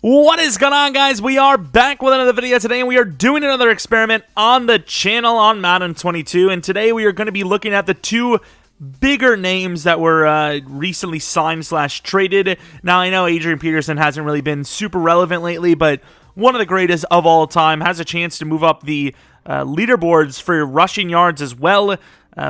What is going on, guys? We are back with another video today, and we are doing another experiment on the channel on Madden 22, and today we are going to be looking at the two bigger names that were recently signed / traded. Now, I know Adrian Peterson hasn't really been super relevant lately, but one of the greatest of all time, has a chance to move up the leaderboards for rushing yards as well,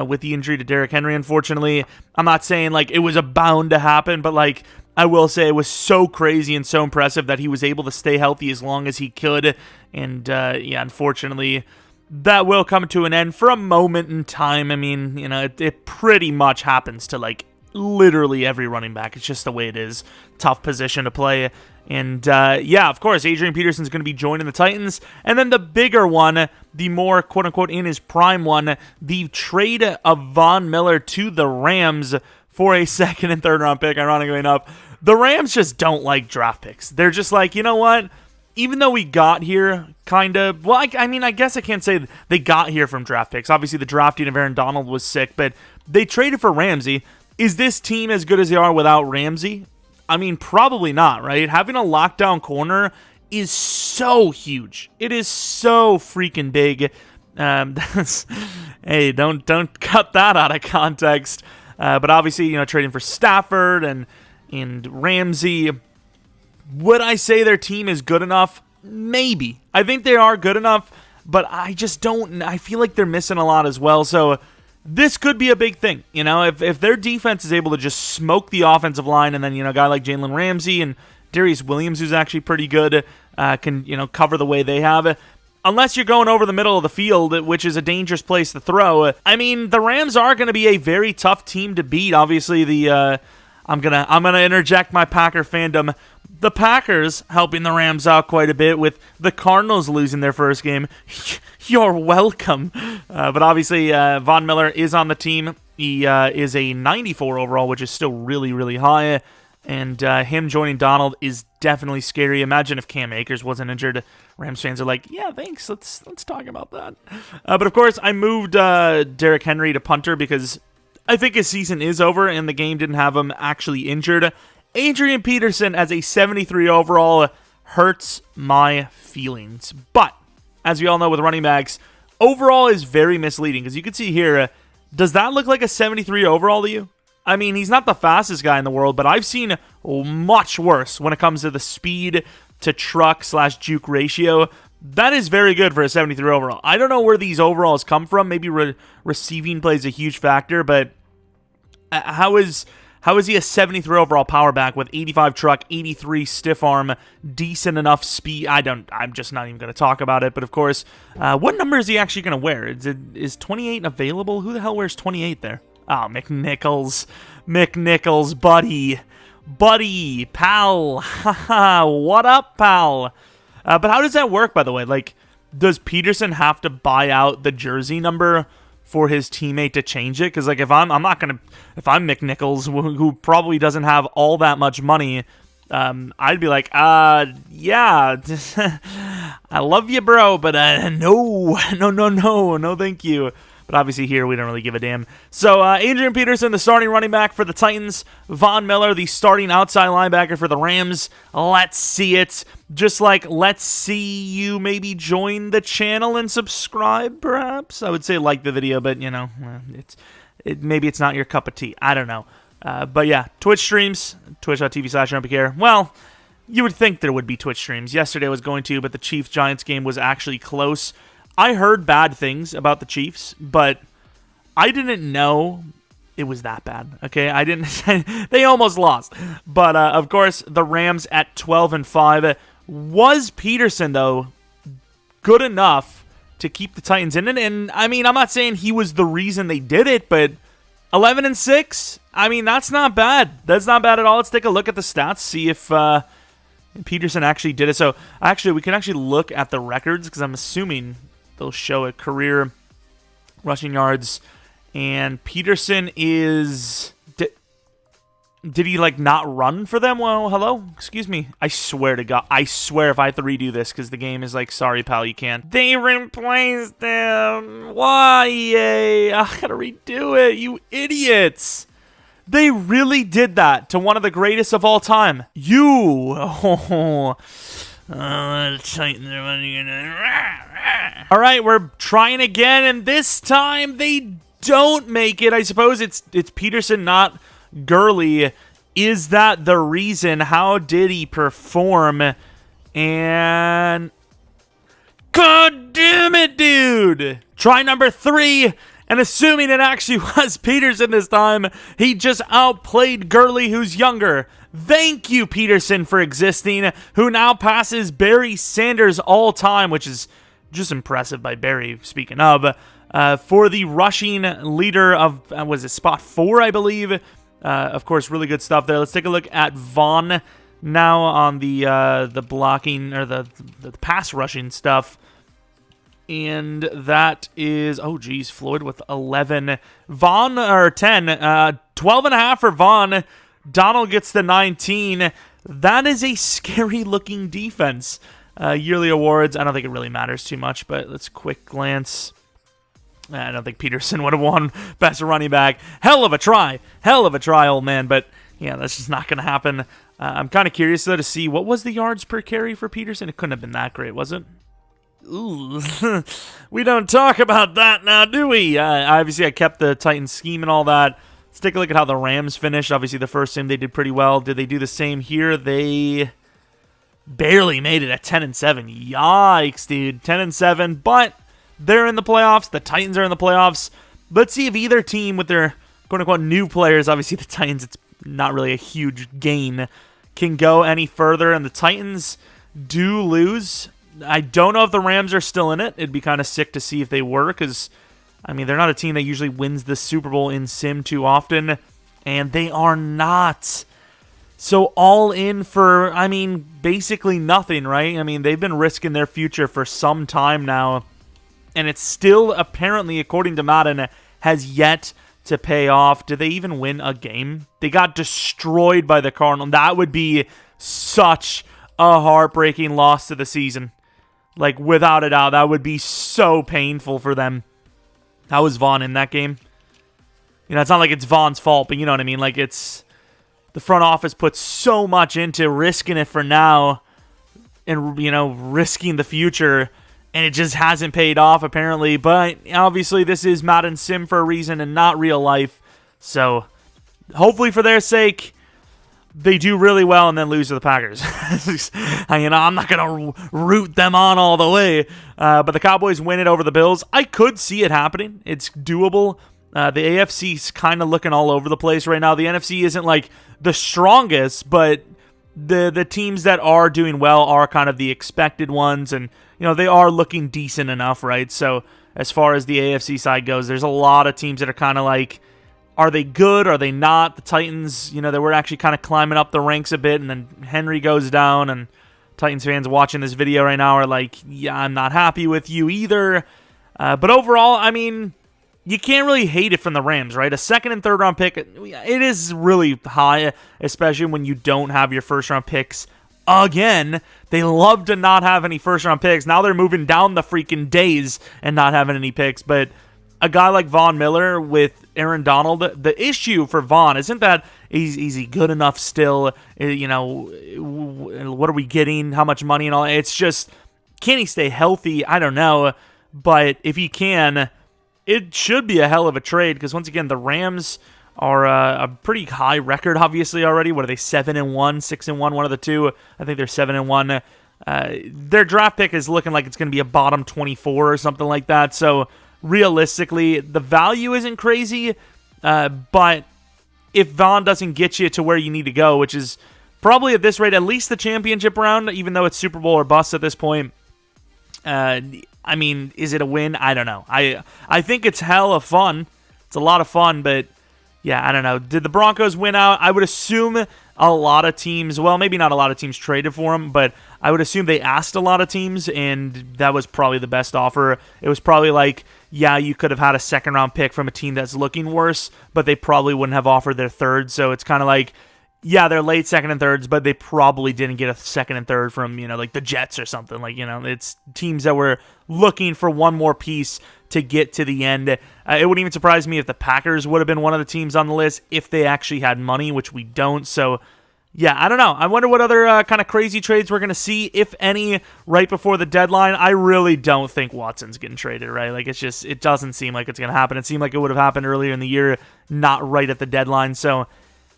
with the injury to Derrick Henry, unfortunately. I'm not saying, like, it was bound to happen, but, like, I will say it was so crazy and so impressive that he was able to stay healthy as long as he could. And, yeah, unfortunately, that will come to an end for a moment in time. I mean, you know, it pretty much happens to, like, literally every running back. It's just the way it is. Tough position to play. And, yeah, of course, Adrian Peterson's going to be joining the Titans. And then the bigger one, the more, quote-unquote, in his prime one, the trade of Von Miller to the Rams for a second and third round pick, ironically enough. The Rams just don't like draft picks. They're just like, you know what? Even though we got here, kind of, well, I mean, I guess I can't say they got here from draft picks. Obviously, the drafting of Aaron Donald was sick, but they traded for Ramsey. Is this team as good as they are without Ramsey? I mean, probably not, right? Having a lockdown corner is so huge. It is so freaking big. Hey, don't cut that out of context. But obviously, you know, trading for Stafford and Ramsey. Would I say their team is good enough? Maybe. I think they are good enough, but I just don't. I feel like they're missing a lot as well. So this could be a big thing. You know, if their defense is able to just smoke the offensive line, and then, you know, a guy like Jalen Ramsey and Darius Williams, who's actually pretty good, can, you know, cover the way they have. Unless you're going over the middle of the field, which is a dangerous place to throw. I mean, the Rams are going to be a very tough team to beat. Obviously, I'm gonna interject my Packer fandom. The Packers helping the Rams out quite a bit with the Cardinals losing their first game. You're welcome. But obviously, Von Miller is on the team. He is a 94 overall, which is still really, really high. And him joining Donald is definitely scary. Imagine if Cam Akers wasn't injured. Rams fans are like, yeah, thanks. Let's talk about that. But of course, I moved Derrick Henry to punter because I think his season is over and the game didn't have him actually injured. Adrian Peterson as a 73 overall hurts my feelings. But as we all know with running backs, overall is very misleading because you can see here, does that look like a 73 overall to you? I mean, he's not the fastest guy in the world, but I've seen much worse when it comes to the speed to truck / juke ratio. That is very good for a 73 overall. I don't know where these overalls come from. Maybe receiving plays a huge factor, but how is he a 73 overall power back with 85 truck, 83 stiff arm, decent enough speed? I'm just not even going to talk about it. But of course, what number is he actually going to wear? Is 28 available? Who the hell wears 28 there? Oh, McNichols, buddy, pal, what up, pal? But how does that work, by the way? Like, does Peterson have to buy out the jersey number for his teammate to change it? Because, like, if I'm McNichols, who probably doesn't have all that much money, I'd be like, yeah, I love you, bro, but no, thank you. But obviously here, we don't really give a damn. So, Adrian Peterson, the starting running back for the Titans. Von Miller, the starting outside linebacker for the Rams. Let's see it. Just like, let's see you maybe join the channel and subscribe, perhaps. I would say like the video, but, you know, maybe it's not your cup of tea. I don't know. But yeah, Twitch streams, twitch.tv/Jeromepkr. Well, you would think there would be Twitch streams. Yesterday I was going to, but the Chiefs-Giants game was actually close. I heard bad things about the Chiefs, but I didn't know it was that bad. Okay, I didn't. They almost lost, but of course the Rams at 12-5. Was Peterson though good enough to keep the Titans in it? And I mean, I'm not saying he was the reason they did it, but 11-6. I mean, that's not bad. That's not bad at all. Let's take a look at the stats, see if Peterson actually did it. So actually, we can actually look at the records because I'm assuming they'll show a career rushing yards, and Peterson is... Did he, like, not run for them? Well, hello? Excuse me. I swear to God. I swear if I have to redo this, because the game is like, sorry, pal, you can't. They replaced them. Why? Yay. I gotta redo it, you idiots. They really did that to one of the greatest of all time. All right, we're trying again, and this time they don't make it. I suppose it's Peterson, not Gurley. Is that the reason? How did he perform? And God damn it, dude! Try number 3, and assuming it actually was Peterson this time, he just outplayed Gurley, who's younger. Thank you, Peterson, for existing, who now passes Barry Sanders all time, which is just impressive by Barry, speaking of, for the rushing leader of, was it spot 4, I believe? Of course, really good stuff there. Let's take a look at Vaughn now on the blocking, or the pass rushing stuff. And that is, oh geez, Floyd with 11. Vaughn, or 10, 12.5 for Vaughn. Donald gets the 19. That is a scary looking defense. Yearly awards, I don't think it really matters too much, but let's quick glance. I don't think Peterson would have won best running back. Hell of a try, old man, but yeah, that's just not going to happen. I'm kind of curious, though, to see what was the yards per carry for Peterson. It couldn't have been that great, was it? Ooh, we don't talk about that now, do we? Obviously, I kept the Titans scheme and all that. Let's take a look at how the Rams finished. Obviously, the first game they did pretty well. Did they do the same here? They barely made it at 10-7. Yikes, dude. 10-7, but they're in the playoffs. The Titans are in the playoffs. Let's see if either team with their quote-unquote new players, obviously the Titans, it's not really a huge gain, can go any further. And the Titans do lose. I don't know if the Rams are still in it. It'd be kind of sick to see if they were, because, I mean, they're not a team that usually wins the Super Bowl in sim too often, and they are not. So all in for, I mean, basically nothing, right? I mean, they've been risking their future for some time now, and it's still, apparently, according to Madden, has yet to pay off. Did they even win a game? They got destroyed by the Cardinals. That would be such a heartbreaking loss to the season. Like, without a doubt, that would be so painful for them. How was Vaughn in that game? You know, it's not like it's Vaughn's fault, but you know what I mean? Like, it's the front office puts so much into risking it for now and, you know, risking the future, and it just hasn't paid off, apparently. But obviously, this is Madden Sim for a reason and not real life. So, hopefully for their sake, they do really well and then lose to the Packers. You know, I'm not going to root them on all the way. But the Cowboys win it over the Bills. I could see it happening. It's doable. The AFC's kind of looking all over the place right now. The NFC isn't like the strongest, but the teams that are doing well are kind of the expected ones. And, you know, they are looking decent enough, right? So as far as the AFC side goes, there's a lot of teams that are kind of like, are they good? Are they not? The Titans, you know, they were actually kind of climbing up the ranks a bit, and then Henry goes down, and Titans fans watching this video right now are like, yeah, I'm not happy with you either. But overall, I mean, you can't really hate it from the Rams, right? A second and third round pick, it is really high, especially when you don't have your first round picks. Again, they love to not have any first round picks. Now they're moving down the freaking days and not having any picks, but a guy like Von Miller with Aaron Donald, the issue for Von isn't that is he good enough still? You know, what are we getting? How much money and all that? It's just, can he stay healthy? I don't know. But if he can, it should be a hell of a trade, because once again, the Rams are a pretty high record, obviously, already. What are they, 7-1, 6-1, one of the two? I think they're 7-1. Their draft pick is looking like it's going to be a bottom 24 or something like that. So realistically, the value isn't crazy, but if Vaughn doesn't get you to where you need to go, which is probably at this rate at least the championship round, even though it's Super Bowl or bust at this point, I mean, is it a win? I don't know. I think it's hella fun. It's a lot of fun, but yeah, I don't know. Did the Broncos win out? I would assume a lot of teams, well, maybe not a lot of teams traded for him, but I would assume they asked a lot of teams, and that was probably the best offer. It was probably like, yeah, you could have had a second-round pick from a team that's looking worse, but they probably wouldn't have offered their third, so it's kind of like, yeah, they're late second and thirds, but they probably didn't get a second and third from, like the Jets or something. Like, it's teams that were looking for one more piece to get to the end. It wouldn't even surprise me if the Packers would have been one of the teams on the list if they actually had money, which we don't. So, yeah, I don't know. I wonder what other kind of crazy trades we're going to see, if any, right before the deadline. I really don't think Watson's getting traded, right? Like, it doesn't seem like it's going to happen. It seemed like it would have happened earlier in the year, not right at the deadline. So,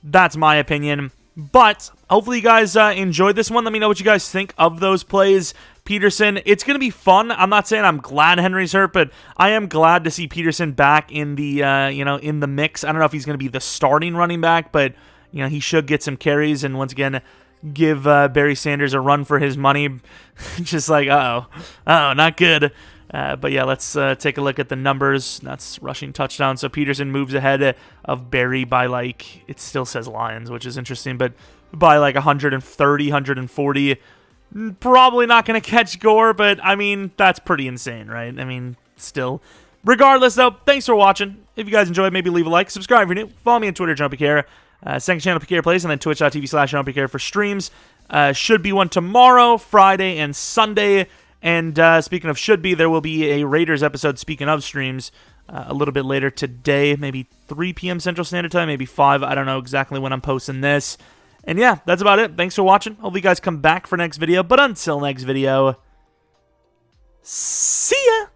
that's my opinion. But hopefully you guys enjoyed this one. Let me know what you guys think of those plays. Peterson, it's going to be fun. I'm not saying I'm glad Henry's hurt, but I am glad to see Peterson back in the in the mix. I don't know if he's going to be the starting running back, but he should get some carries and once again give Barry Sanders a run for his money. Just like, not good. But yeah, let's take a look at the numbers. That's rushing touchdown. So Peterson moves ahead of Barry by it still says Lions, which is interesting, but by 130, 140. Probably not going to catch Gore, but I mean, that's pretty insane, right? I mean, still. Regardless, though, thanks for watching. If you guys enjoyed, maybe leave a like, subscribe if you're new. Follow me on Twitter, Jeromepkr. Second channel, Pkr Plays, and then twitch.tv/Jeromepkr for streams. Should be one tomorrow, Friday, and Sunday. And speaking of should be, there will be a Raiders episode, speaking of streams, a little bit later today, maybe 3 p.m. Central Standard Time, maybe 5. I don't know exactly when I'm posting this. And yeah, that's about it. Thanks for watching. Hopefully you guys come back for next video. But until next video, see ya!